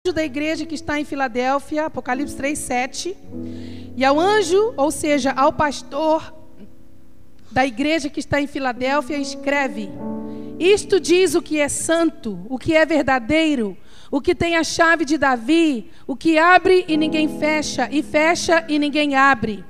da igreja que está em Filadélfia, Apocalipse 3:7, e ao anjo, ou seja, ao pastor da igreja que está em Filadélfia, escreve: isto diz o que é santo, o que é verdadeiro, o que tem a chave de Davi, o que abre e ninguém fecha, e fecha e ninguém abre.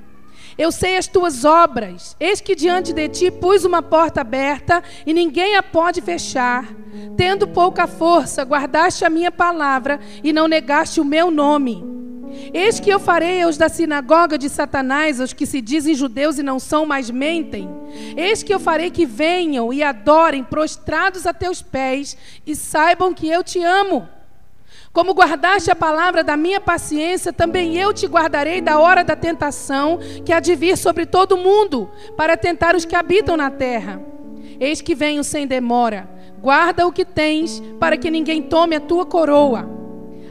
Eu sei as tuas obras, eis que diante de ti pus uma porta aberta e ninguém a pode fechar. Tendo pouca força, guardaste a minha palavra e não negaste o meu nome. Eis que eu farei aos da sinagoga de Satanás, aos que se dizem judeus e não são, mas mentem. Eis que eu farei que venham e adorem prostrados a teus pés e saibam que eu te amo. Como guardaste a palavra da minha paciência, também eu te guardarei da hora da tentação que há de vir sobre todo o mundo, para tentar os que habitam na terra. Eis que venho sem demora. Guarda o que tens, para que ninguém tome a tua coroa.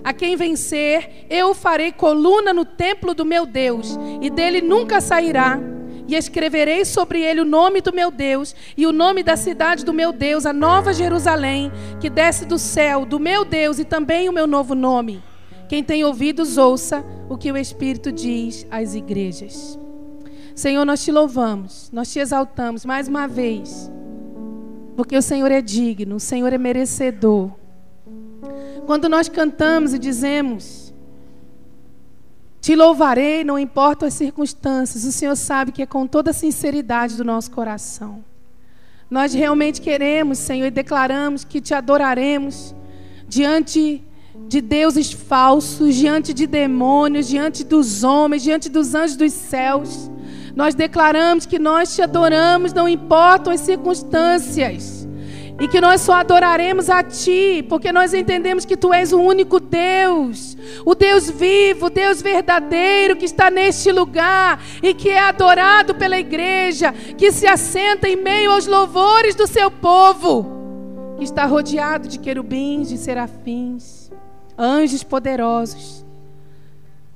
A quem vencer, eu farei coluna no templo do meu Deus, e dele nunca sairá. E escreverei sobre ele o nome do meu Deus e o nome da cidade do meu Deus, a nova Jerusalém, que desce do céu, do meu Deus, e também o meu novo nome. Quem tem ouvidos, ouça o que o Espírito diz às igrejas. Senhor, nós te louvamos, nós te exaltamos mais uma vez, porque o Senhor é digno, o Senhor é merecedor. Quando nós cantamos e dizemos: te louvarei, não importa as circunstâncias, o Senhor sabe que é com toda a sinceridade do nosso coração. Nós realmente queremos, Senhor, e declaramos que te adoraremos diante de deuses falsos, diante de demônios, diante dos homens, diante dos anjos dos céus. Nós declaramos que nós te adoramos, não importam as circunstâncias. E que nós só adoraremos a Ti, porque nós entendemos que Tu és o único Deus, o Deus vivo, o Deus verdadeiro que está neste lugar e que é adorado pela igreja, que se assenta em meio aos louvores do Seu povo, que está rodeado de querubins, de serafins, anjos poderosos.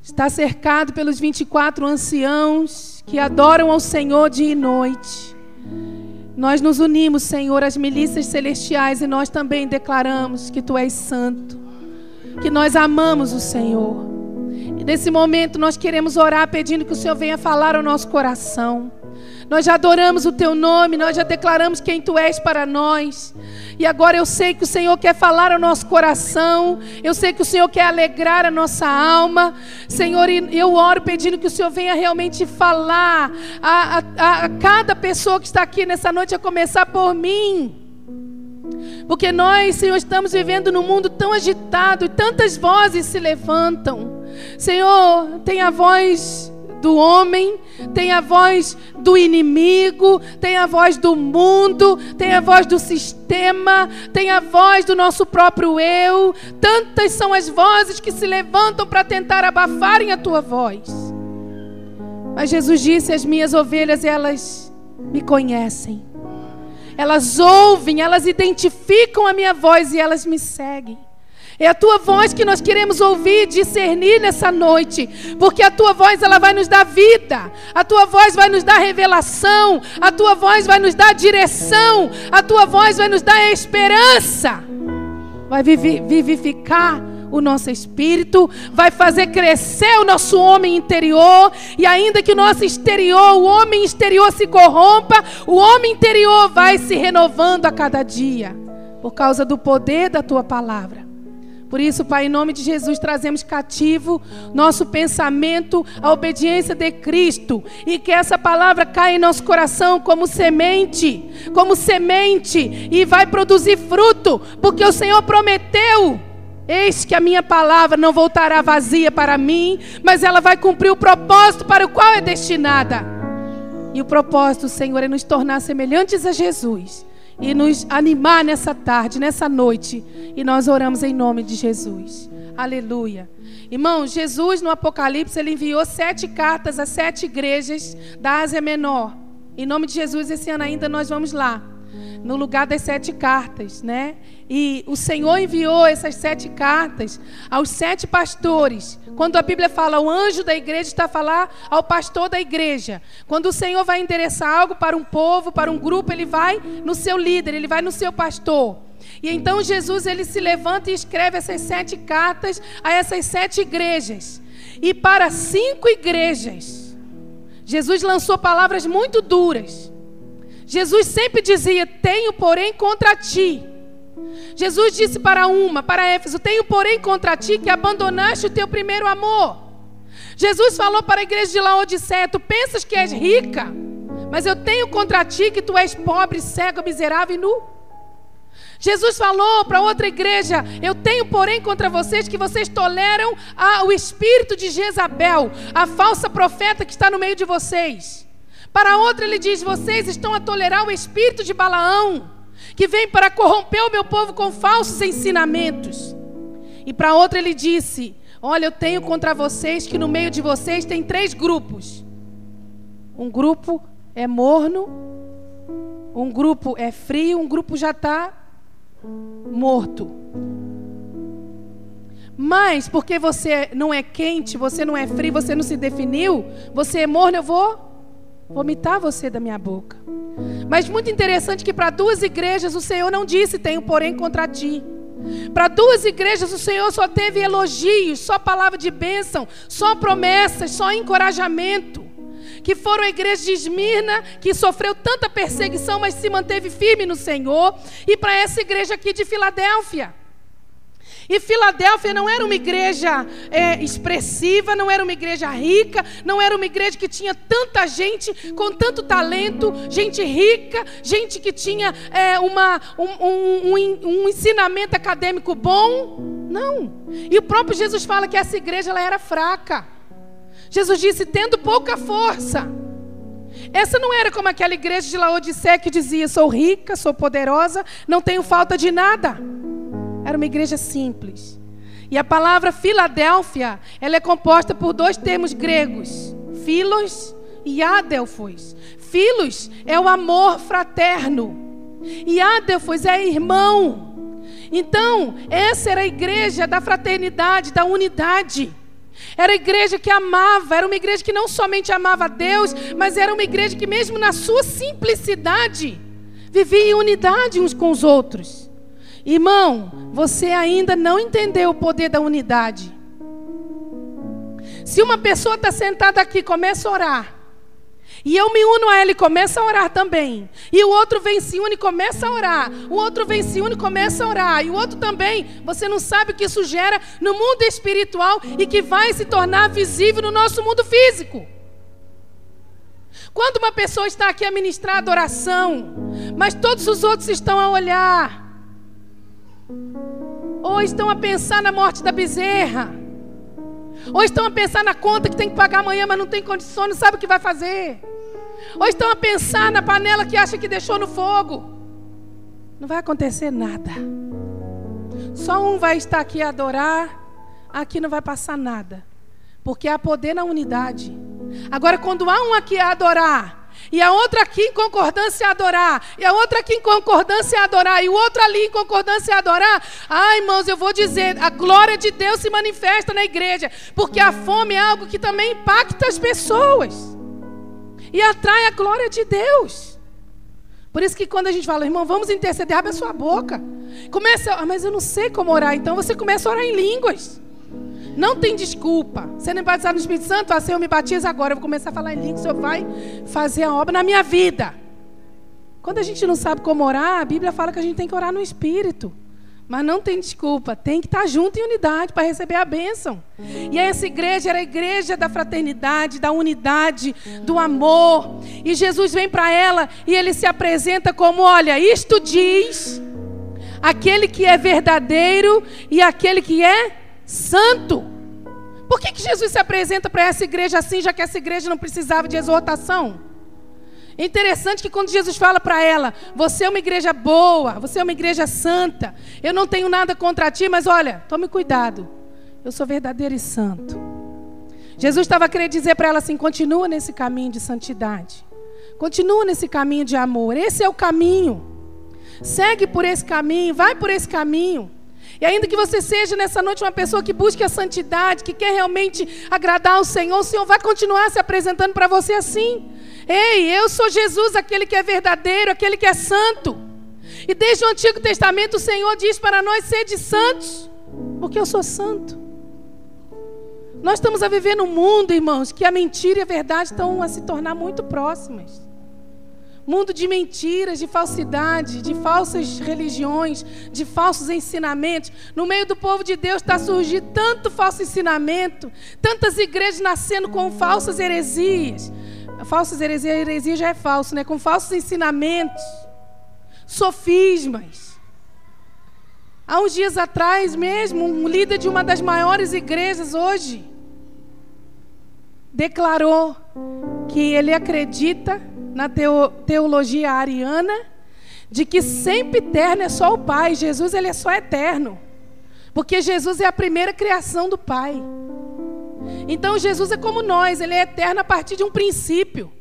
Está cercado pelos 24 anciãos que adoram ao Senhor dia e noite. Nós nos unimos, Senhor, às milícias celestiais e nós também declaramos que Tu és santo, que nós amamos o Senhor. E nesse momento nós queremos orar pedindo que o Senhor venha falar ao nosso coração. Nós já adoramos o Teu nome, nós já declaramos quem Tu és para nós. E agora eu sei que o Senhor quer falar ao nosso coração. Eu sei que o Senhor quer alegrar a nossa alma. Senhor, eu oro pedindo que o Senhor venha realmente falar a cada pessoa que está aqui nessa noite, a começar por mim. Porque nós, Senhor, estamos vivendo num mundo tão agitado e tantas vozes se levantam. Senhor, tem a voz do homem, tem a voz do inimigo, tem a voz do mundo, tem a voz do sistema, tem a voz do nosso próprio eu. Tantas são as vozes que se levantam para tentar abafarem a Tua voz. Mas Jesus disse: as minhas ovelhas, elas me conhecem. Elas ouvem, elas identificam a minha voz e elas me seguem. É a Tua voz que nós queremos ouvir, discernir nessa noite, porque a Tua voz, ela vai nos dar vida, a Tua voz vai nos dar revelação, a Tua voz vai nos dar direção, a Tua voz vai nos dar esperança, vai vivificar o nosso espírito, vai fazer crescer o nosso homem interior. E ainda que o nosso exterior, o homem exterior se corrompa, o homem interior vai se renovando a cada dia, por causa do poder da Tua palavra. Por isso, Pai, em nome de Jesus, trazemos cativo nosso pensamento à obediência de Cristo. E que essa palavra caia em nosso coração como semente, e vai produzir fruto. Porque o Senhor prometeu: eis que a minha palavra não voltará vazia para mim, mas ela vai cumprir o propósito para o qual é destinada. E o propósito, Senhor, é nos tornar semelhantes a Jesus e nos animar nessa tarde, nessa noite. E nós oramos em nome de Jesus. Aleluia. Irmão, Jesus no Apocalipse, Ele enviou 7 cartas a 7 igrejas da Ásia Menor. Em nome de Jesus, esse ano ainda nós vamos lá, no lugar das 7 cartas, né? E o Senhor enviou essas 7 cartas aos 7 pastores. Quando a Bíblia fala o anjo da igreja, está a falar ao pastor da igreja. Quando o Senhor vai endereçar algo para um povo, para um grupo, Ele vai no seu líder, Ele vai no seu pastor. E então Jesus, ele se levanta e escreve essas 7 cartas a essas 7 igrejas. E para 5 igrejas, Jesus lançou palavras muito duras. Jesus sempre dizia: tenho porém contra ti. Jesus disse para Éfeso: tenho porém contra ti que abandonaste o teu primeiro amor. Jesus falou para a igreja de Laodiceia: tu pensas que és rica, mas eu tenho contra ti que tu és pobre, cego, miserável e nu. Jesus falou para outra igreja: eu tenho porém contra vocês que vocês toleram o espírito de Jezabel, a falsa profeta que está no meio de vocês. Para outra ele diz: vocês estão a tolerar o espírito de Balaão, que vem para corromper o meu povo com falsos ensinamentos. E para outra ele disse: olha, eu tenho contra vocês que no meio de vocês tem 3 grupos. Um grupo é morno, um grupo é frio, um grupo já está morto. Mas porque você não é quente, você não é frio, você não se definiu, você é morno, eu vou vomitar você da minha boca. Mas muito interessante que para 2 igrejas o Senhor não disse: tenho porém contra ti. Para 2 igrejas o Senhor só teve elogios, só palavra de bênção, só promessas, só encorajamento. Que foram a igreja de Esmirna, que sofreu tanta perseguição, mas se manteve firme no Senhor. E para essa igreja aqui de Filadélfia. E Filadélfia não era uma igreja expressiva, não era uma igreja rica, não era uma igreja que tinha tanta gente com tanto talento, gente rica, gente que tinha um ensinamento acadêmico bom. Não. E o próprio Jesus fala que essa igreja ela era fraca. Jesus disse: tendo pouca força. Essa não era como aquela igreja de Laodiceia que dizia: sou rica, sou poderosa, não tenho falta de nada. Era uma igreja simples. E a palavra Filadélfia, ela é composta por 2 termos gregos: philos e adelphos. Philos é o amor fraterno e adelphos é irmão. Então, essa era a igreja da fraternidade, da unidade. Era a igreja que amava, era uma igreja que não somente amava a Deus, mas era uma igreja que mesmo na sua simplicidade, vivia em unidade uns com os outros. Irmão, você ainda não entendeu o poder da unidade. Se uma pessoa está sentada aqui e começa a orar, e eu me uno a ela e começa a orar também, e o outro vem, se une e começa a orar, o outro vem, se une e começa a orar, e o outro também, você não sabe o que isso gera no mundo espiritual e que vai se tornar visível no nosso mundo físico. Quando uma pessoa está aqui a ministrar adoração, mas todos os outros estão a olhar, ou estão a pensar na morte da bezerra, ou estão a pensar na conta que tem que pagar amanhã, mas não tem condições, não sabe o que vai fazer, ou estão a pensar na panela que acha que deixou no fogo, não vai acontecer nada. Só um vai estar aqui a adorar, aqui não vai passar nada, porque há poder na unidade. Agora, quando há um aqui a adorar, e a outra aqui em concordância a adorar, e a outra aqui em concordância a adorar, e o outro ali em concordância a adorar, irmãos, eu vou dizer, a glória de Deus se manifesta na igreja, porque a fome é algo que também impacta as pessoas e atrai a glória de Deus. Por isso que quando a gente fala: irmão, vamos interceder, abre a sua boca, começa, mas eu não sei como orar. Então você começa a orar em línguas. Não tem desculpa. Você não é batizado no Espírito Santo? Senhor, me batiza agora. Eu vou começar a falar em língua. O Senhor vai fazer a obra na minha vida. Quando a gente não sabe como orar, a Bíblia fala que a gente tem que orar no Espírito. Mas não tem desculpa. Tem que estar junto em unidade para receber a bênção. E essa igreja era a igreja da fraternidade, da unidade, do amor. E Jesus vem para ela e ele se apresenta como: olha, isto diz aquele que é verdadeiro e aquele que é santo. Por que Jesus se apresenta para essa igreja assim, já que essa igreja não precisava de exortação? É interessante que quando Jesus fala para ela: você é uma igreja boa, você é uma igreja santa, eu não tenho nada contra ti, mas olha, tome cuidado, eu sou verdadeiro e santo. Jesus estava querendo dizer para ela assim: continua nesse caminho de santidade, continua nesse caminho de amor, esse é o caminho, segue por esse caminho, vai por esse caminho. E ainda que você seja nessa noite uma pessoa que busque a santidade, que quer realmente agradar ao Senhor, o Senhor vai continuar se apresentando para você assim: ei, eu sou Jesus, aquele que é verdadeiro, aquele que é santo. E desde o Antigo Testamento o Senhor diz para nós: sede santos, porque eu sou santo. Nós estamos a viver num mundo, irmãos, que a mentira e a verdade estão a se tornar muito próximas. Mundo de mentiras, de falsidade, de falsas religiões, de falsos ensinamentos. No meio do povo de Deus está surgindo tanto falso ensinamento, tantas igrejas nascendo com falsas heresias. Falsas heresias, a heresia já é falso, né? Com falsos ensinamentos, sofismas. Há uns dias atrás mesmo, um líder de uma das maiores igrejas hoje declarou que ele acredita na teologia ariana, de que sempre eterno é só o Pai. Jesus, ele é só eterno, porque Jesus é a primeira criação do Pai. Então Jesus é como nós, ele é eterno a partir de um princípio.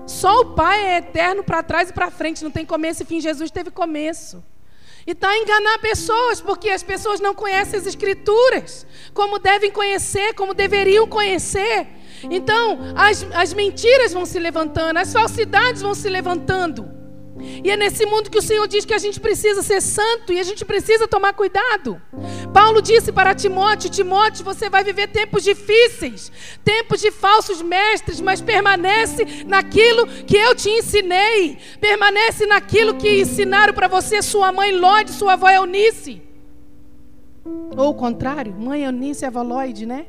Só o Pai é eterno para trás e para frente, não tem começo e fim. Jesus teve começo. E está a enganar pessoas, porque as pessoas não conhecem as Escrituras como devem conhecer, como deveriam conhecer. Então, as mentiras vão se levantando, as falsidades vão se levantando. E é nesse mundo que o Senhor diz que a gente precisa ser santo e a gente precisa tomar cuidado. Paulo disse para Timóteo: Timóteo, você vai viver tempos difíceis, tempos de falsos mestres, mas permanece naquilo que eu te ensinei. Permanece naquilo que ensinaram para você sua mãe Lóide, sua avó Eunice. Ou o contrário, mãe Eunice e avó Lóide, né?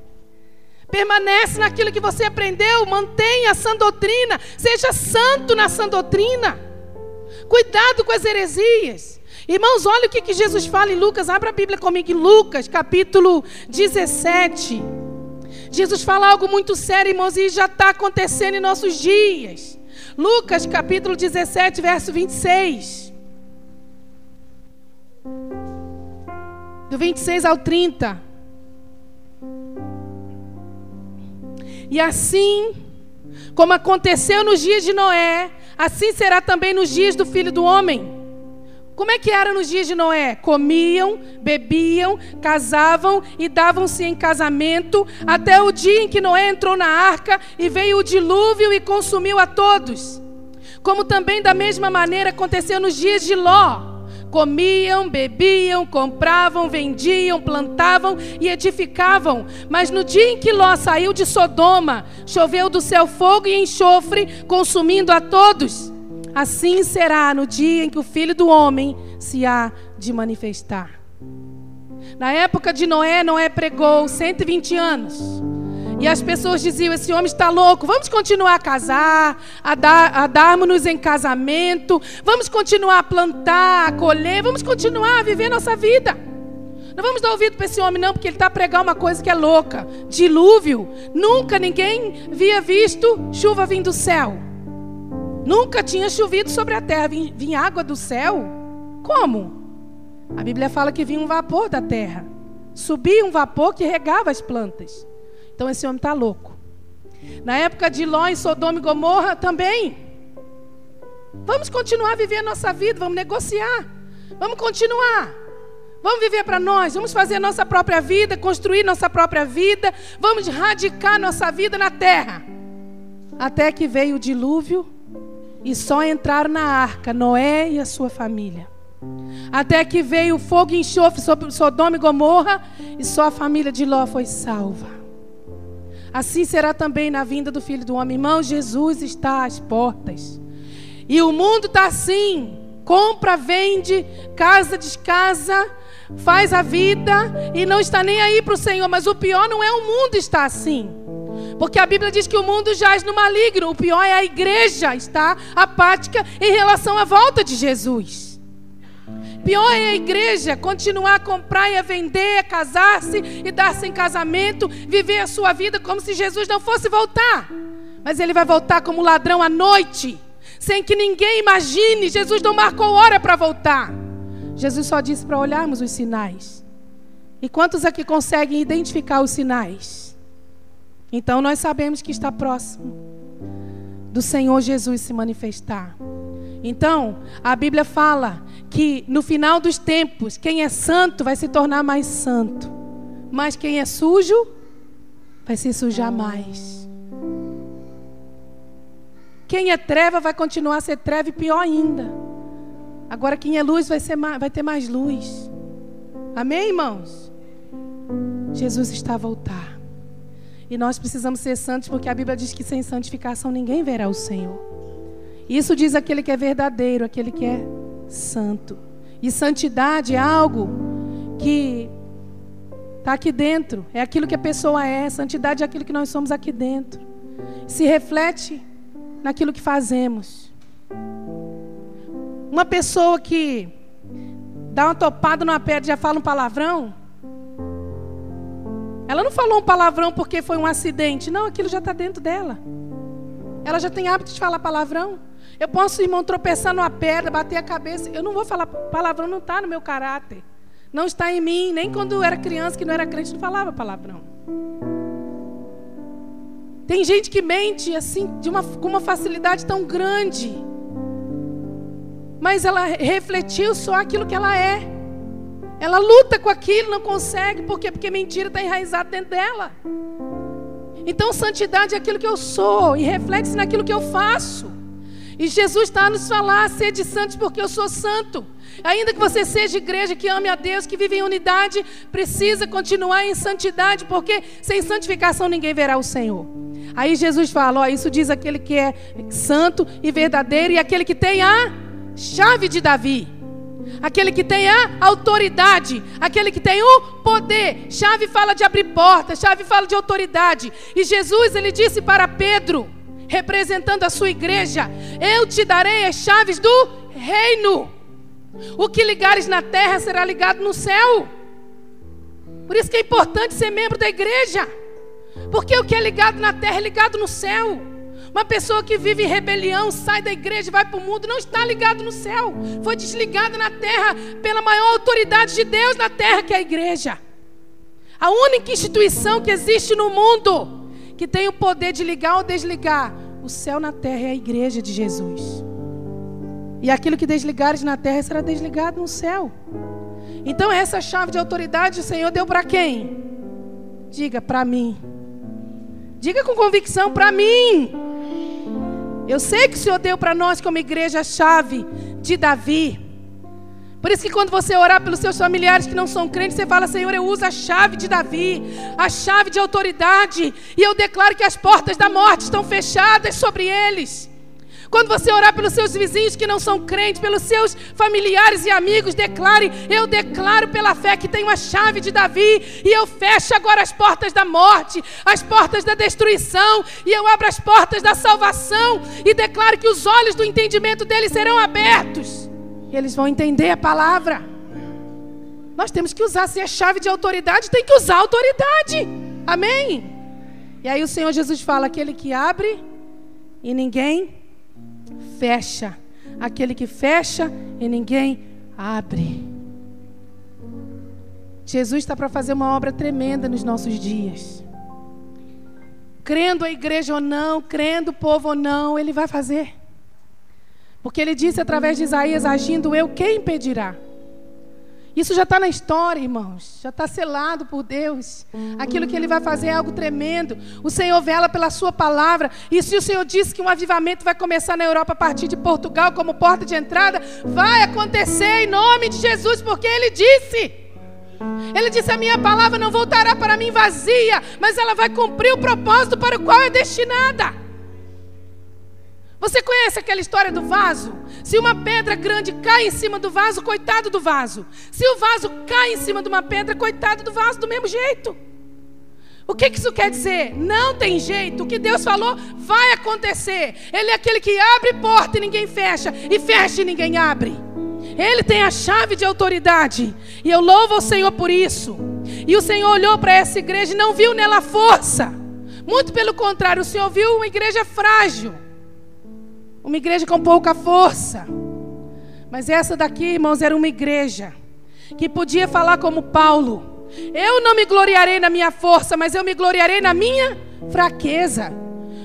Permanece naquilo que você aprendeu, mantenha a sã doutrina, seja santo na sã doutrina. Cuidado com as heresias. Irmãos, olha o que Jesus fala em Lucas. Abra a Bíblia comigo em Lucas, capítulo 17. Jesus fala algo muito sério, irmãos, e já está acontecendo em nossos dias. Lucas, capítulo 17, verso 26. Do 26 ao 30. E assim como aconteceu nos dias de Noé, assim será também nos dias do Filho do Homem. Como é que era nos dias de Noé? Comiam, bebiam, casavam e davam-se em casamento, até o dia em que Noé entrou na arca e veio o dilúvio e consumiu a todos. Como também da mesma maneira aconteceu nos dias de Ló. Comiam, bebiam, compravam, vendiam, plantavam e edificavam. Mas no dia em que Ló saiu de Sodoma, choveu do céu fogo e enxofre, consumindo a todos. Assim será no dia em que o Filho do Homem se há de manifestar. Na época de Noé, Noé pregou 120 anos. E as pessoas diziam: esse homem está louco, vamos continuar a casar, a darmos-nos em casamento, vamos continuar a plantar, a colher, vamos continuar a viver nossa vida. Não vamos dar ouvido para esse homem não, porque ele está a pregar uma coisa que é louca. Dilúvio, nunca ninguém havia visto chuva vir do céu. Nunca tinha chovido sobre a terra, vinha água do céu. Como? A Bíblia fala que vinha um vapor da terra, subia um vapor que regava as plantas. Então esse homem está louco. Na época de Ló, em Sodoma e Gomorra também. Vamos continuar a viver a nossa vida, vamos negociar. Vamos continuar. Vamos viver para nós, vamos fazer a nossa própria vida, construir nossa própria vida. Vamos radicar nossa vida na terra. Até que veio o dilúvio e só entraram na arca Noé e a sua família. Até que veio o fogo e enxofre sobre Sodoma e Gomorra e só a família de Ló foi salva. Assim será também na vinda do Filho do Homem. Irmão, Jesus está às portas. E o mundo está assim. Compra, vende, casa, descasa, faz a vida e não está nem aí para o Senhor. Mas o pior não é o mundo estar assim. Porque a Bíblia diz que o mundo jaz no maligno. O pior é a igreja estar apática em relação à volta de Jesus. Pior é a igreja continuar a comprar e a vender, a casar-se e dar-se em casamento, viver a sua vida como se Jesus não fosse voltar. Mas ele vai voltar como ladrão à noite, sem que ninguém imagine. Jesus não marcou hora para voltar. Jesus só disse para olharmos os sinais. E quantos aqui conseguem identificar os sinais? Então nós sabemos que está próximo do Senhor Jesus se manifestar. Então, a Bíblia fala que no final dos tempos, quem é santo vai se tornar mais santo, mas quem é sujo vai se sujar mais. Quem é treva vai continuar a ser treva e pior ainda. Agora quem é luz vai ter mais luz. Amém, irmãos? Jesus está a voltar. E nós precisamos ser santos, porque a Bíblia diz que sem santificação ninguém verá o Senhor. Isso diz aquele que é verdadeiro, aquele que é santo. E santidade é algo que está aqui dentro. É aquilo que a pessoa é. Santidade é aquilo que nós somos aqui dentro. Se reflete naquilo que fazemos. Uma pessoa que dá uma topada numa pedra e já fala um palavrão, ela não falou um palavrão porque foi um acidente. Não, aquilo já está dentro dela. Ela já tem hábito de falar palavrão. Eu posso, irmão, tropeçar numa pedra, bater a cabeça. Eu não vou falar palavrão, não está no meu caráter. Não está em mim. Nem quando eu era criança, que não era crente, não falava palavrão. Tem gente que mente assim, com uma facilidade tão grande. Mas ela refletiu só aquilo que ela é. Ela luta com aquilo, não consegue. Por quê? Porque mentira está enraizada dentro dela. Então santidade é aquilo que eu sou e reflete-se naquilo que eu faço. E Jesus está a nos falar: sede santos porque eu sou santo. Ainda que você seja igreja que ame a Deus, que vive em unidade, precisa continuar em santidade, porque sem santificação ninguém verá o Senhor. Aí Jesus fala: ó, isso diz aquele que é santo e verdadeiro, e aquele que tem a chave de Davi, aquele que tem a autoridade, aquele que tem o poder. Chave fala de abrir portas, chave fala de autoridade. E Jesus, ele disse para Pedro, representando a sua igreja: eu te darei as chaves do reino. O que ligares na terra será ligado no céu. Por isso que é importante ser membro da igreja, porque o que é ligado na terra é ligado no céu. Uma pessoa que vive em rebelião, sai da igreja e vai para o mundo, não está ligado no céu. Foi desligado na terra pela maior autoridade de Deus na terra, que é a igreja. A única instituição que existe no mundo que tem o poder de ligar ou desligar o céu na terra é a igreja de Jesus. E aquilo que desligares na terra será desligado no céu. Então essa chave de autoridade o Senhor deu para quem? Diga: para mim. Diga com convicção: para mim. Eu sei que o Senhor deu para nós como igreja a chave de Davi. Por isso que quando você orar pelos seus familiares que não são crentes, você fala: Senhor, eu uso a chave de Davi, a chave de autoridade, e eu declaro que as portas da morte estão fechadas sobre eles. Quando você orar pelos seus vizinhos que não são crentes, pelos seus familiares e amigos, declare: eu declaro pela fé que tenho a chave de Davi, e eu fecho agora as portas da morte, as portas da destruição, e eu abro as portas da salvação, e declaro que os olhos do entendimento deles serão abertos, e eles vão entender a palavra. Nós temos que usar, se é chave de autoridade, tem que usar a autoridade. Amém? E aí o Senhor Jesus fala: aquele que abre e ninguém fecha, aquele que fecha e ninguém abre. Jesus está para fazer uma obra tremenda nos nossos dias. Crendo a igreja ou não, crendo o povo ou não, Ele vai fazer. Porque Ele disse através de Isaías: agindo eu, quem impedirá? Isso já está na história, irmãos. Já está selado por Deus. Aquilo que Ele vai fazer é algo tremendo. O Senhor vela pela sua palavra. E se o Senhor disse que um avivamento vai começar na Europa a partir de Portugal como porta de entrada, vai acontecer em nome de Jesus, porque Ele disse. Ele disse: a minha palavra não voltará para mim vazia, mas ela vai cumprir o propósito para o qual é destinada. Você conhece aquela história do vaso? Se uma pedra grande cai em cima do vaso, coitado do vaso. Se o vaso cai em cima de uma pedra, coitado do vaso do mesmo jeito. O que isso quer dizer? Não tem jeito. O que Deus falou vai acontecer. Ele é aquele que abre porta e ninguém fecha, e fecha e ninguém abre. Ele tem a chave de autoridade, e eu louvo ao Senhor por isso. E o Senhor olhou para essa igreja e não viu nela força. Muito pelo contrário, o Senhor viu uma igreja frágil, uma igreja com pouca força. Mas essa daqui, irmãos, era uma igreja que podia falar como Paulo: eu não me gloriarei na minha força, mas eu me gloriarei na minha fraqueza.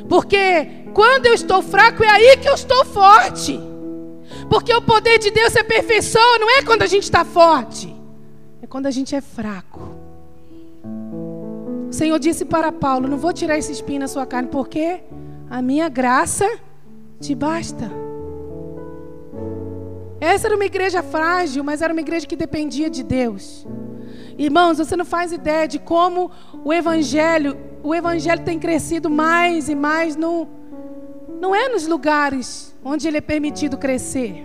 Porque quando eu estou fraco, é aí que eu estou forte. Porque o poder de Deus se aperfeiçoa, não é quando a gente está forte, é quando a gente é fraco. O Senhor disse para Paulo: não vou tirar esse espinho na sua carne, porque a minha graça te basta. Essa era uma igreja frágil, mas era uma igreja que dependia de Deus. Irmãos, você não faz ideia de como o evangelho tem crescido mais e mais. Não é nos lugares onde ele é permitido crescer.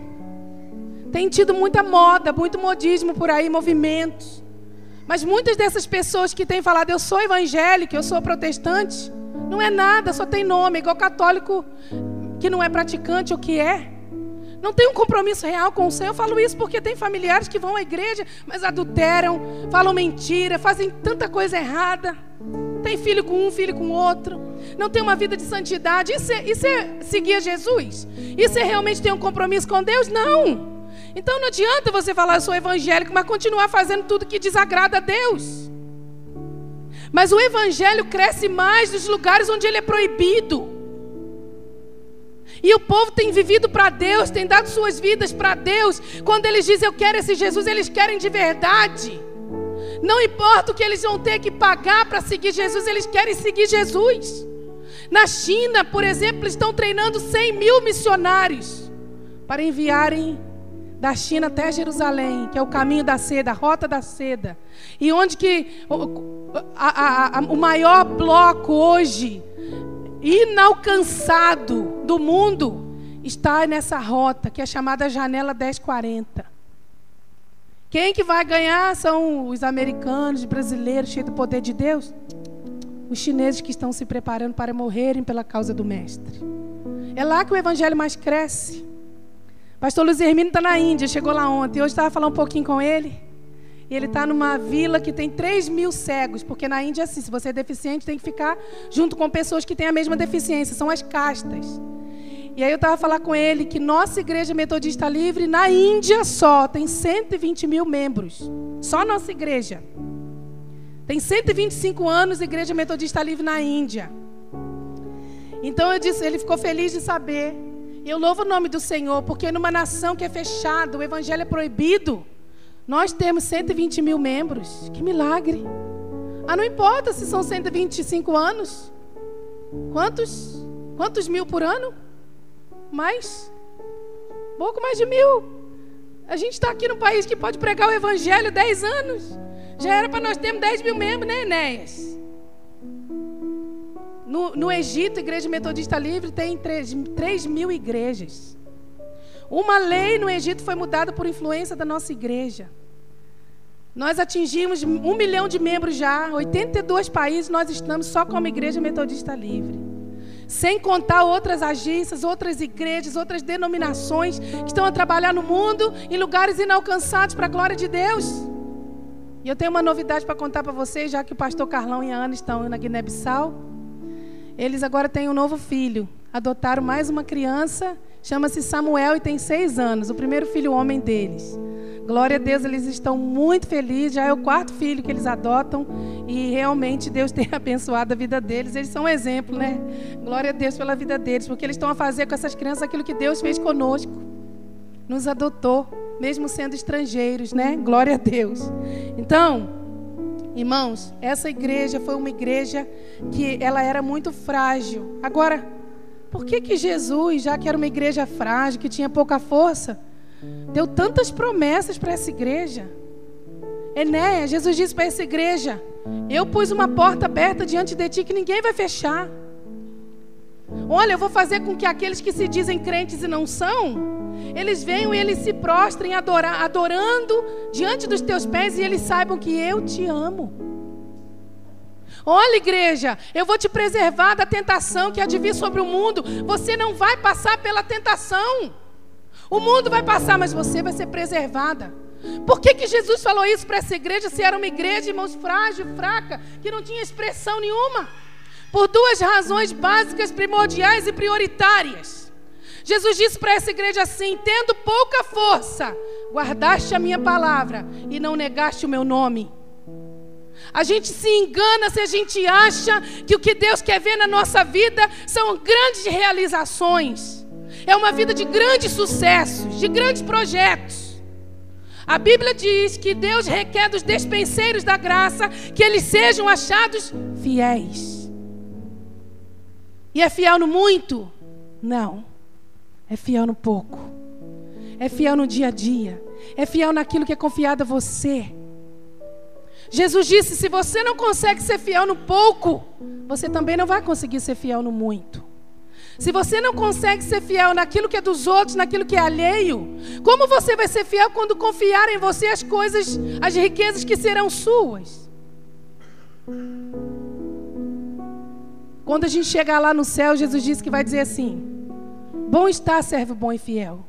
Tem tido muita moda, muito modismo por aí, movimentos. Mas muitas dessas pessoas que têm falado, eu sou evangélico, eu sou protestante, não é nada, só tem nome, igual católico que não é praticante ou que é. Não tem um compromisso real com o Senhor. Eu falo isso porque tem familiares que vão à igreja, mas adulteram, falam mentira, fazem tanta coisa errada. Tem filho com um, filho com outro. Não tem uma vida de santidade. Isso é seguir a Jesus? Isso é realmente ter um compromisso com Deus? Não. Então não adianta você falar, eu sou evangélico, mas continuar fazendo tudo que desagrada a Deus. Mas o evangelho cresce mais nos lugares onde ele é proibido. E o povo tem vivido para Deus, tem dado suas vidas para Deus. Quando eles dizem, eu quero esse Jesus, eles querem de verdade. Não importa o que eles vão ter que pagar para seguir Jesus, eles querem seguir Jesus. Na China, por exemplo, eles estão treinando 100 mil missionários para enviarem da China até Jerusalém, que é o caminho da seda, a rota da seda. E onde que o maior bloco hoje, inalcançado do mundo, está nessa rota, que é chamada Janela 1040. Quem que vai ganhar são os americanos, os brasileiros, cheios do poder de Deus. Os chineses que estão se preparando para morrerem pela causa do Mestre. É lá que o evangelho mais cresce. Pastor Luiz Hermínio está na Índia, chegou lá ontem. Hoje estava falando um pouquinho com ele. E ele está numa vila que tem 3 mil cegos. Porque na Índia é assim, se você é deficiente, tem que ficar junto com pessoas que têm a mesma deficiência. São as castas. E aí eu estava falando com ele que nossa igreja metodista livre, na Índia só, tem 120 mil membros. Só nossa igreja. Tem 125 anos igreja metodista livre na Índia. Então eu disse, ele ficou feliz de saber. E eu louvo o nome do Senhor, porque numa nação que é fechada, o evangelho é proibido. Nós temos 120 mil membros. Que milagre. Ah, não importa se são 125 anos. Quantos mil por ano? Pouco mais de 1000. A gente está aqui num país que pode pregar o evangelho 10 anos. Já era para nós termos 10 mil membros, né, Enéas? No Egito, a Igreja Metodista Livre tem 3 mil igrejas. Uma lei no Egito foi mudada por influência da nossa igreja. Nós atingimos 1 milhão de membros já. 82 países nós estamos só como Igreja Metodista Livre. Sem contar outras agências, outras igrejas, outras denominações que estão a trabalhar no mundo, em lugares inalcançados para a glória de Deus. E eu tenho uma novidade para contar para vocês, já que o pastor Carlão e a Ana estão na Guiné-Bissau. Eles agora têm um novo filho. Adotaram mais uma criança, chama-se Samuel e tem 6 anos. O primeiro filho homem deles. Glória a Deus, eles estão muito felizes. Já é o 4º filho que eles adotam. E realmente Deus tem abençoado a vida deles. Eles são um exemplo, né? Glória a Deus pela vida deles. Porque eles estão a fazer com essas crianças aquilo que Deus fez conosco. Nos adotou, mesmo sendo estrangeiros, né? Glória a Deus. Então, irmãos, essa igreja foi uma igreja que ela era muito frágil. Agora, por que Jesus, já que era uma igreja frágil, que tinha pouca força, deu tantas promessas para essa igreja? Enéas, Jesus disse para essa igreja, eu pus uma porta aberta diante de ti que ninguém vai fechar. Olha, eu vou fazer com que aqueles que se dizem crentes e não são, eles venham e eles se prostrem adorando diante dos teus pés e eles saibam que eu te amo. Olha, igreja, eu vou te preservar da tentação que há de vir sobre o mundo. Você não vai passar pela tentação. O mundo vai passar, mas você vai ser preservada. Por que Jesus falou isso para essa igreja, se era uma igreja, irmãos, frágil, fraca, que não tinha expressão nenhuma? Por 2 razões básicas, primordiais e prioritárias. Jesus disse para essa igreja assim, tendo pouca força, guardaste a minha palavra e não negaste o meu nome. A gente se engana se a gente acha que o que Deus quer ver na nossa vida são grandes realizações. É uma vida de grandes sucessos, de grandes projetos. A Bíblia diz que Deus requer dos despenseiros da graça que eles sejam achados fiéis. E é fiel no muito? Não. É fiel no pouco. é fiel no dia a dia, é fiel naquilo que é confiado a você. Jesus disse: se você não consegue ser fiel no pouco, você também não vai conseguir ser fiel no muito. Se você não consegue ser fiel naquilo que é dos outros, naquilo que é alheio, como você vai ser fiel quando confiar em você as coisas, as riquezas que serão suas? Quando a gente chegar lá no céu, Jesus disse que vai dizer assim: bom está, servo bom e fiel.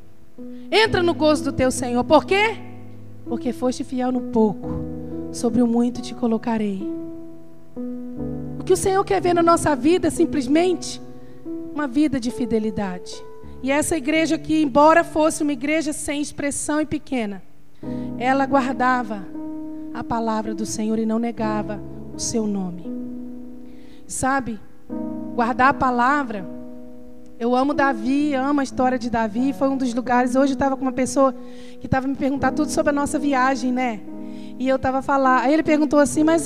Entra no gozo do teu Senhor. Por quê? Porque foste fiel no pouco, sobre o muito te colocarei. O que o Senhor quer ver na nossa vida é simplesmente uma vida de fidelidade. E essa igreja aqui, embora fosse uma igreja sem expressão e pequena, ela guardava a palavra do Senhor e não negava o seu nome. Sabe, guardar a palavra, eu amo Davi, amo a história de Davi, foi um dos lugares. Hoje eu estava com uma pessoa que estava me perguntando tudo sobre a nossa viagem, né? E eu estava falando, aí ele perguntou assim, mas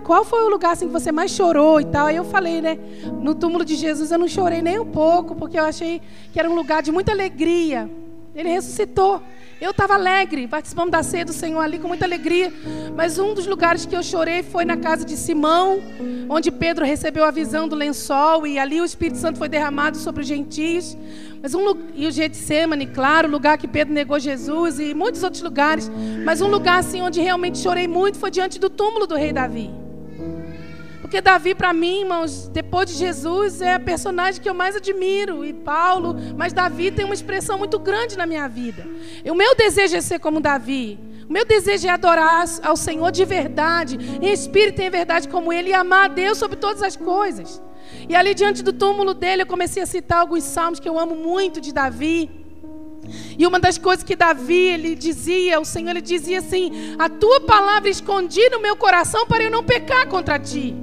qual foi o lugar assim, que você mais chorou e tal? Aí eu falei, né, no túmulo de Jesus eu não chorei nem um pouco, porque eu achei que era um lugar de muita alegria. Ele ressuscitou. Eu estava alegre, participamos da ceia do Senhor ali com muita alegria. Mas um dos lugares que eu chorei foi na casa de Simão, onde Pedro recebeu a visão do lençol e ali o Espírito Santo foi derramado sobre os gentios. E o Getsemane, claro, o lugar que Pedro negou Jesus e muitos outros lugares. Mas um lugar assim onde realmente chorei muito foi diante do túmulo do rei Davi. Porque Davi, para mim, irmãos, depois de Jesus, é a personagem que eu mais admiro. E Paulo, mas Davi tem uma expressão muito grande na minha vida. E o meu desejo é ser como Davi. O meu desejo é adorar ao Senhor de verdade, em espírito e em verdade como Ele, e amar a Deus sobre todas as coisas. E ali diante do túmulo dele, eu comecei a citar alguns salmos que eu amo muito de Davi. E uma das coisas que Davi, ele dizia, o Senhor, ele dizia assim: a tua palavra escondi no meu coração para eu não pecar contra ti.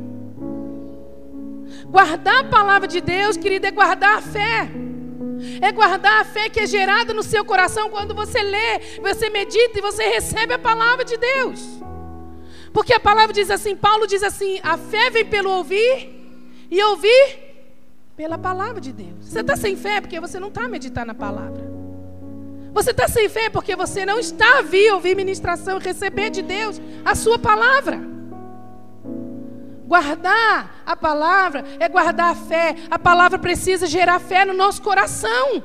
Guardar a palavra de Deus, querido, é guardar a fé. É guardar a fé que é gerada no seu coração quando você lê, você medita e você recebe a palavra de Deus. Porque a palavra diz assim, Paulo diz assim: a fé vem pelo ouvir e ouvir pela palavra de Deus. Você está sem fé porque você não está meditando na palavra. Você está sem fé porque você não está a ouvir ministração e receber de Deus a sua palavra. Guardar a palavra é guardar a fé. A palavra precisa gerar fé no nosso coração.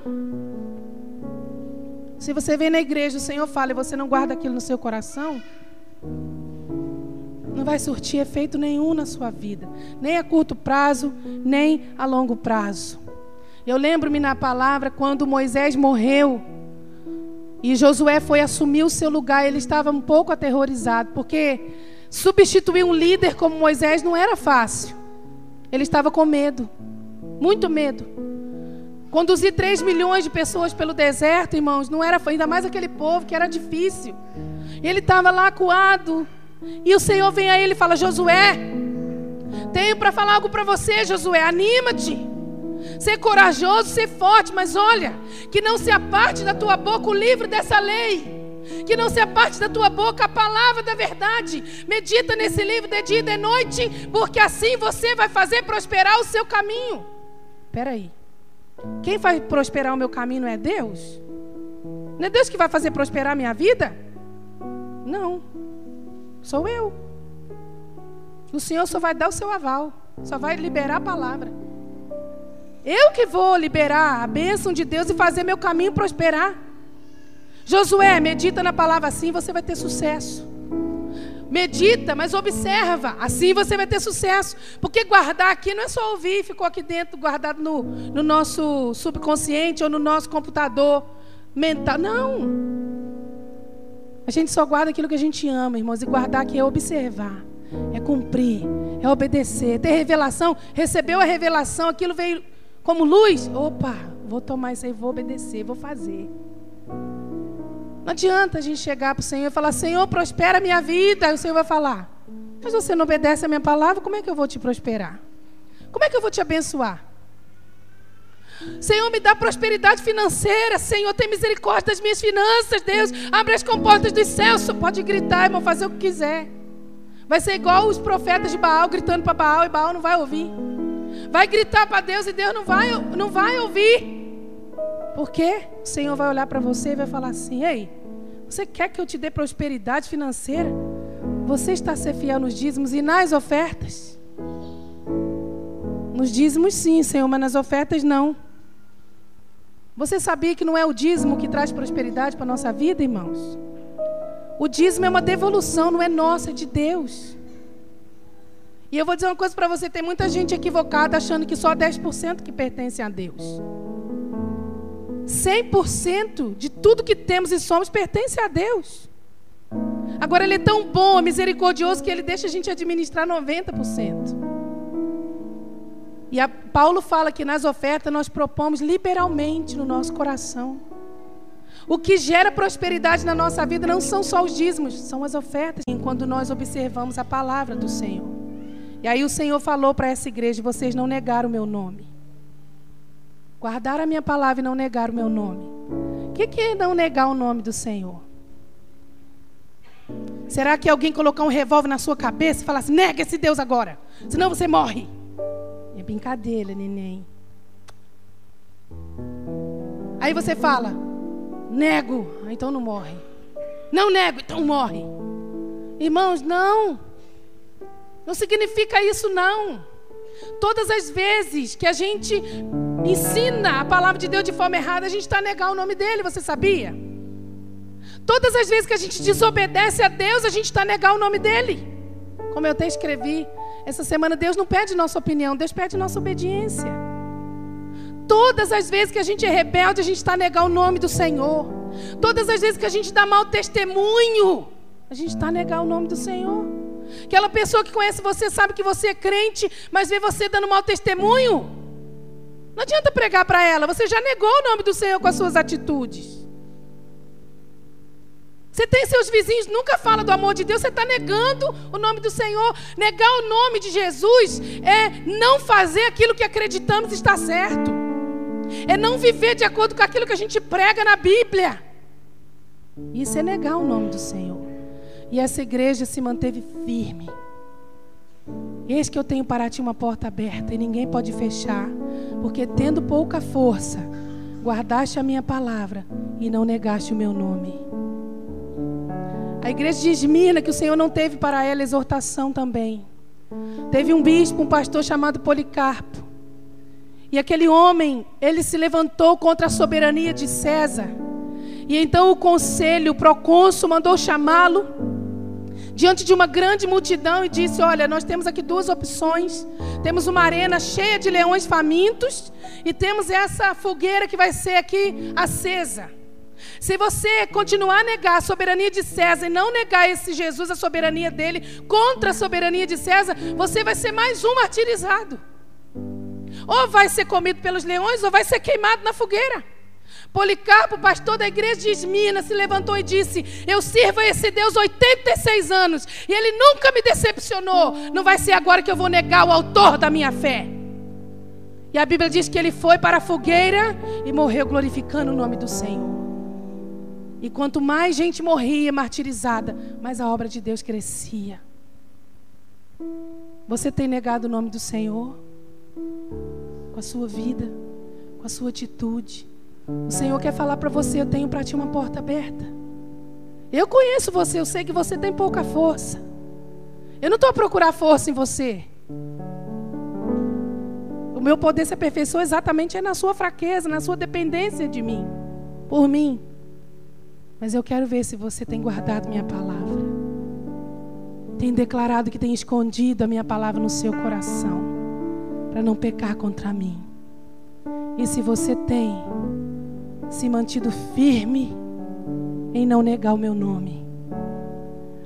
Se você vem na igreja, o Senhor fala e você não guarda aquilo no seu coração, não vai surtir efeito nenhum na sua vida. Nem a curto prazo, nem a longo prazo. Eu lembro-me na palavra quando Moisés morreu e Josué foi assumir o seu lugar. Ele estava um pouco aterrorizado, porque substituir um líder como Moisés não era fácil. Ele estava com medo, muito medo. Conduzir 3 milhões de pessoas pelo deserto, irmãos, não era, ainda mais aquele povo, que era difícil. Ele estava lá acuado. E o Senhor vem a ele e fala: Josué, tenho para falar algo para você, Josué, anima-te. Ser corajoso, ser forte, mas olha, que não se aparte da tua boca o livro dessa lei. Que não se aparte da tua boca a palavra da verdade. Medita nesse livro de dia e de noite, porque assim você vai fazer prosperar o seu caminho. Espera aí, quem vai prosperar o meu caminho não é Deus? Não é Deus que vai fazer prosperar a minha vida? Não, sou eu. O Senhor só vai dar o seu aval, só vai liberar a palavra. Eu que vou liberar a bênção de Deus e fazer meu caminho prosperar. Josué, medita na palavra, assim você vai ter sucesso. Medita, mas observa, assim você vai ter sucesso. Porque guardar aqui não é só ouvir, ficou aqui dentro, guardado no nosso subconsciente ou no nosso computador mental. Não. A gente só guarda aquilo que a gente ama, irmãos. E guardar aqui é observar, é cumprir, é obedecer. Ter revelação, recebeu a revelação, aquilo veio como luz. Opa, vou tomar isso aí, vou obedecer, vou fazer. Não adianta a gente chegar para o Senhor e falar: Senhor, prospera a minha vida. Aí o Senhor vai falar: mas você não obedece a minha palavra, como é que eu vou te prosperar? Como é que eu vou te abençoar? Senhor, me dá prosperidade financeira. Senhor, tem misericórdia das minhas finanças. Deus, abre as comportas dos céus. Você pode gritar, irmão, fazer o que quiser. Vai ser igual os profetas de Baal gritando para Baal e Baal não vai ouvir. Vai gritar para Deus e Deus não vai ouvir. Porque o Senhor vai olhar para você e vai falar assim: ei, você quer que eu te dê prosperidade financeira? Você está a ser fiel nos dízimos e nas ofertas? Nos dízimos sim, Senhor, mas nas ofertas não. Você sabia que não é o dízimo que traz prosperidade para a nossa vida, irmãos? O dízimo é uma devolução, não é nossa, é de Deus. E eu vou dizer uma coisa para você: tem muita gente equivocada achando que só 10% que pertence a Deus. 100% de tudo que temos e somos pertence a Deus. Agora Ele é tão bom, misericordioso, que Ele deixa a gente administrar 90%. E Paulo fala que nas ofertas nós propomos liberalmente no nosso coração. O que gera prosperidade na nossa vida não são só os dízimos, são as ofertas. Quando nós observamos a palavra do Senhor. E aí o Senhor falou para essa igreja: vocês não negaram o meu nome. Guardaram a minha palavra e não negaram o meu nome. O que é não negar o nome do Senhor? Será que alguém colocar um revólver na sua cabeça e falar assim: nega esse Deus agora, senão você morre? É brincadeira, neném. Aí você fala: nego, então não morre. Não nego, então morre. Irmãos, não significa isso, não. Todas as vezes que a gente ensina a palavra de Deus de forma errada, a gente está a negar o nome dele, você sabia? Todas as vezes que a gente desobedece a Deus, a gente está a negar o nome dele. Como eu até escrevi essa semana, Deus não pede nossa opinião, Deus pede nossa obediência. Todas as vezes que a gente é rebelde, a gente está a negar o nome do Senhor. Todas as vezes que a gente dá mau testemunho, a gente está a negar o nome do Senhor. Aquela pessoa que conhece você, sabe que você é crente, mas vê você dando mau testemunho, não adianta pregar para ela, você já negou o nome do Senhor com as suas atitudes. Você tem seus vizinhos, nunca fala do amor de Deus, você está negando o nome do Senhor. Negar o nome de Jesus é não fazer aquilo que acreditamos está certo. É não viver de acordo com aquilo que a gente prega na Bíblia. Isso é negar o nome do Senhor. E essa igreja se manteve firme. Eis que eu tenho para ti uma porta aberta e ninguém pode fechar, porque tendo pouca força, guardaste a minha palavra e não negaste o meu nome. A igreja de Esmirna, que o Senhor não teve para ela exortação também. Teve um bispo, um pastor chamado Policarpo. E aquele homem, ele se levantou contra a soberania de César. E então o conselho, o procônsul, mandou chamá-lo diante de uma grande multidão e disse: olha, nós temos aqui duas opções. Temos uma arena cheia de leões famintos e temos essa fogueira que vai ser aqui acesa. Se você continuar a negar a soberania de César e não negar esse Jesus, a soberania dele, contra a soberania de César, você vai ser mais um martirizado. Ou vai ser comido pelos leões, ou vai ser queimado na fogueira. Policarpo, pastor da igreja de Esmirna, se levantou e disse: eu sirvo a esse Deus 86 anos e ele nunca me decepcionou. Não vai ser agora que eu vou negar o autor da minha fé. E a Bíblia diz que ele foi para a fogueira e morreu glorificando o nome do Senhor. E quanto mais gente morria martirizada, mais a obra de Deus crescia. Você tem negado o nome do Senhor? Com a sua vida, com a sua atitude. O Senhor quer falar para você: eu tenho para ti uma porta aberta. Eu conheço você, eu sei que você tem pouca força. Eu não estou a procurar força em você. O meu poder se aperfeiçoa exatamente na sua fraqueza, na sua dependência de mim, por mim. Mas eu quero ver se você tem guardado minha palavra. Tem declarado que tem escondido a minha palavra no seu coração, para não pecar contra mim. E se você tem se mantido firme em não negar o meu nome,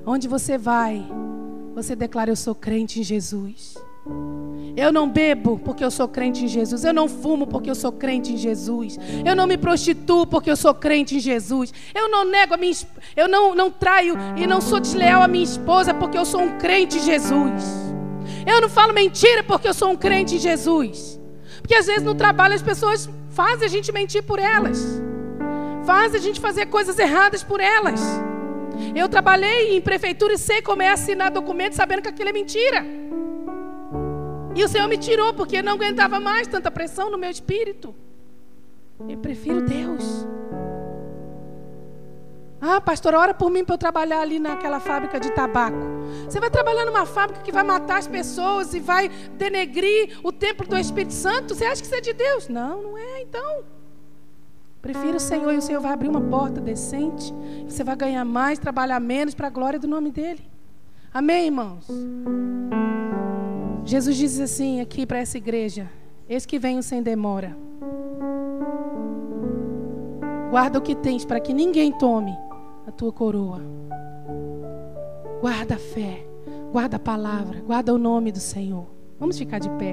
onde você vai, você declara: eu sou crente em Jesus. Eu não bebo porque eu sou crente em Jesus. Eu não fumo porque eu sou crente em Jesus. Eu não me prostituo porque eu sou crente em Jesus. Eu não nego a minha, eu não traio e não sou desleal à minha esposa porque eu sou um crente em Jesus. Eu não falo mentira porque eu sou um crente em Jesus. Porque às vezes no trabalho as pessoas fazem a gente mentir por elas, fazem a gente fazer coisas erradas por elas. Eu trabalhei em prefeitura e sei como é assinar documento sabendo que aquilo é mentira. E o Senhor me tirou porque não aguentava mais tanta pressão no meu espírito. Eu prefiro Deus. Ah, pastor, ora por mim para eu trabalhar ali naquela fábrica de tabaco. Você vai trabalhar numa fábrica que vai matar as pessoas e vai denegrir o templo do Espírito Santo? Você acha que isso é de Deus? Não, não é, então. Prefiro o Senhor, e o Senhor vai abrir uma porta decente. Você vai ganhar mais, trabalhar menos para a glória do nome dEle. Amém, irmãos? Jesus diz assim aqui para essa igreja: eis que venho sem demora. Guarda o que tens para que ninguém tome a tua coroa. Guarda a fé, guarda a palavra, guarda o nome do Senhor. Vamos ficar de pé.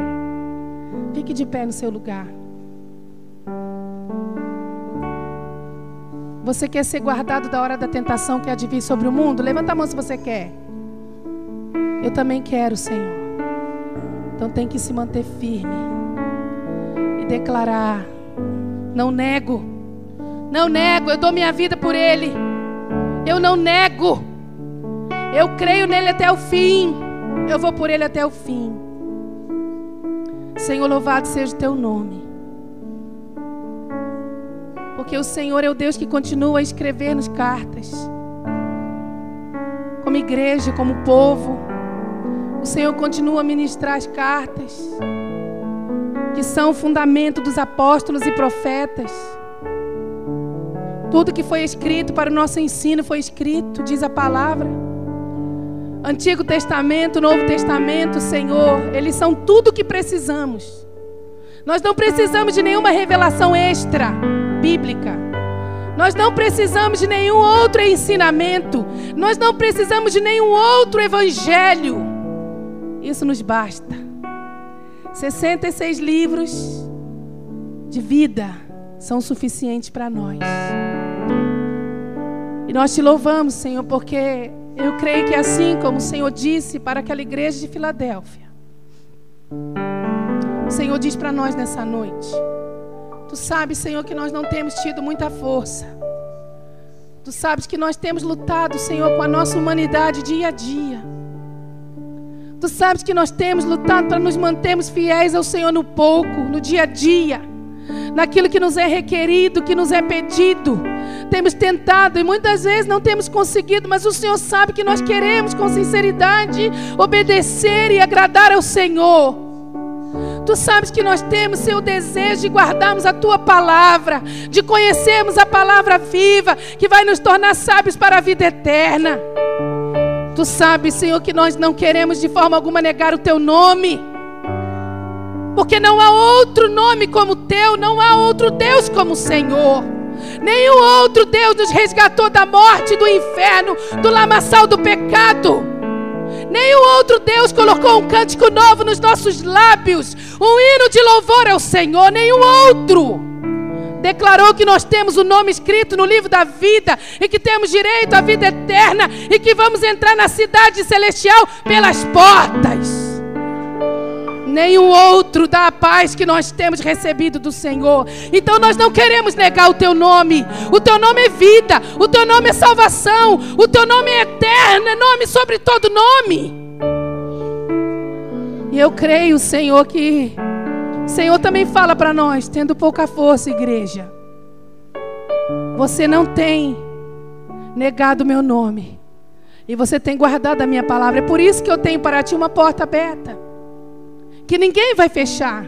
Fique de pé no seu lugar. Você quer ser guardado da hora da tentação que há de vir sobre o mundo? Levanta a mão se você quer. Eu também quero, Senhor. Então tem que se manter firme e declarar: não nego, não nego, eu dou minha vida por Ele. Eu não nego, eu creio nele até o fim. Eu vou por Ele até o fim. Senhor, louvado seja o teu nome. Porque o Senhor é o Deus que continua a escrever-nos cartas. Como igreja, como povo, o Senhor continua a ministrar as cartas que são o fundamento dos apóstolos e profetas. Tudo que foi escrito para o nosso ensino foi escrito, diz a palavra. Antigo Testamento, Novo Testamento, Senhor, eles são tudo o que precisamos. Nós não precisamos de nenhuma revelação extra bíblica. Nós não precisamos de nenhum outro ensinamento. Nós não precisamos de nenhum outro evangelho. Isso nos basta. 66 livros de vida são suficientes para nós. E nós te louvamos, Senhor, porque eu creio que assim como o Senhor disse para aquela igreja de Filadélfia, o Senhor diz para nós nessa noite. Tu sabes, Senhor, que nós não temos tido muita força. Tu sabes que nós temos lutado, Senhor, com a nossa humanidade dia a dia. Tu sabes que nós temos lutado para nos mantermos fiéis ao Senhor no pouco, no dia a dia, naquilo que nos é requerido, que nos é pedido. Temos tentado e muitas vezes não temos conseguido, mas o Senhor sabe que nós queremos com sinceridade obedecer e agradar ao Senhor. Tu sabes que nós temos, Senhor, o desejo de guardarmos a Tua palavra, de conhecermos a palavra viva, que vai nos tornar sábios para a vida eterna. Tu sabes, Senhor, que nós não queremos de forma alguma negar o Teu nome, porque não há outro nome como o Teu, não há outro Deus como o Senhor. Nenhum outro Deus nos resgatou da morte, do inferno, do lamaçal do pecado. Nenhum outro Deus colocou um cântico novo nos nossos lábios, um hino de louvor ao Senhor. Nenhum outro declarou que nós temos o nome escrito no livro da vida e que temos direito à vida eterna e que vamos entrar na cidade celestial pelas portas. Nenhum outro dá a paz que nós temos recebido do Senhor. Então nós não queremos negar o Teu nome. O Teu nome é vida, o Teu nome é salvação, o Teu nome é eterno, é nome sobre todo nome. E eu creio, Senhor, que o Senhor também fala para nós, tendo pouca força, igreja. Você não tem negado o meu nome e você tem guardado a minha palavra. É por isso que eu tenho para ti uma porta aberta, que ninguém vai fechar.